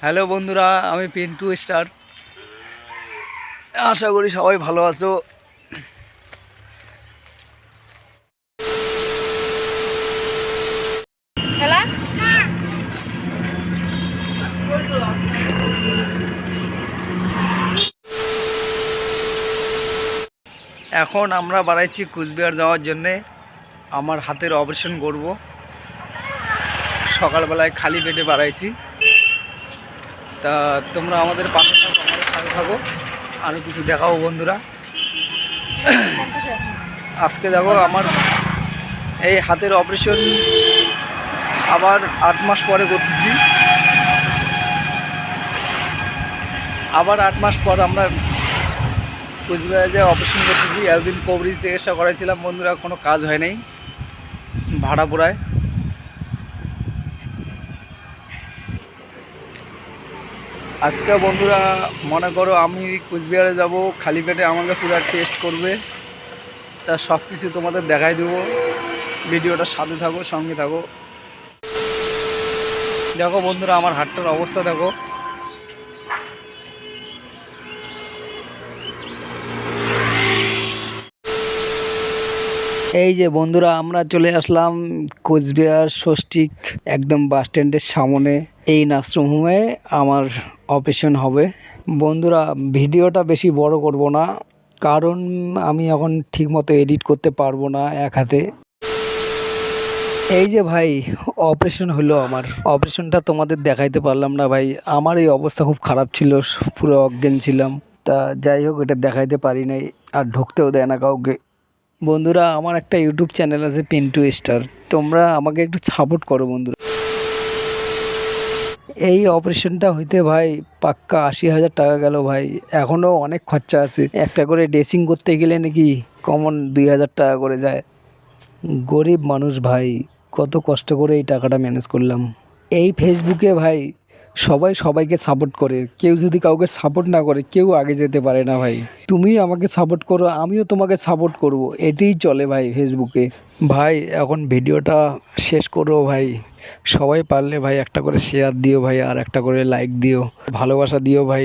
Hello বন্ধুরা, আমি Pintu star. আশা করি সবাই ভালো আছো। খেলা এখন আমরা বাড়াইছি কুচবিহার যাওয়ার জন্যে। আমার হাতের অপারেশন করব। সকালবেলায় খালি পেটে বাড়াইছি। তা তোমরা আমাদের পাশে থাকো, আমাদের সাথে থাকো। আরও কিছু দেখাবো বন্ধুরা। আজকে দেখো আমার এই হাতের অপারেশন আবার 8 মাস পরে করতেছি। আবার 8 মাস পর আমরা কুচবিহারে যে অপারেশন করতেছি। এতদিন কবরি চিকিৎসা করাইছিলাম বন্ধুরা, কোনো কাজ হয় নাই, ভাড়া পড়ায়। আজকে বন্ধুরা মনে করো আমি কুচবিহারে যাব, খালি পেটে আমাকে পুরো টেস্ট করবে। তা সব কিছু তোমাদের দেখাই দেবো। ভিডিওটার সাথে থাকো, সঙ্গে থাকো। দেখো বন্ধুরা আমার হাতটার অবস্থা দেখো। এই যে বন্ধুরা আমরা চলে আসলাম কোচবিহার ষষ্ঠীক একদম বাস স্ট্যান্ডের সামনে। এই নার্সিং হোমে আমার অপারেশন হবে। বন্ধুরা ভিডিওটা বেশি বড় করব না, কারণ আমি এখন ঠিকমতো এডিট করতে পারবো না এক হাতে। এই যে ভাই অপারেশন হলো, আমার অপারেশনটা তোমাদের দেখাইতে পারলাম না ভাই। আমার এই অবস্থা খুব খারাপ ছিল, পুরো অজ্ঞান ছিলাম। তা যাই হোক, এটা দেখাইতে পারি নাই, আর ঢুকতেও দেয় না কাউকে। বন্ধুরা আমার একটা ইউটিউব চ্যানেল আছে পিন্টু স্টার, তোমরা আমাকে একটু সাপোর্ট করো বন্ধুরা। এই অপারেশনটা হইতে ভাই পাক্কা 80,000 টাকা গেল ভাই। এখনও অনেক খরচা আছে। একটা করে ড্রেসিং করতে গেলে নাকি কমন 2,000 টাকা করে যায়। গরিব মানুষ ভাই, কত কষ্ট করে এই টাকাটা ম্যানেজ করলাম। এই ফেসবুকে ভাই সবাই সবাইকে সাপোর্ট করে, কেউ যদি কাউকে সাপোর্ট না করে কেউ আগে যেতে পারে না ভাই। তুমি আমাকে সাপোর্ট করো, আমিও তোমাকে সাপোর্ট করব, এটাই চলে ভাই ফেসবুকে। ভাই এখন ভিডিওটা শেষ করো ভাই। সবাই পারলে ভাই একটা করে শেয়ার দিও ভাই, আর একটা করে লাইক দিও, ভালোবাসা দিও ভাই।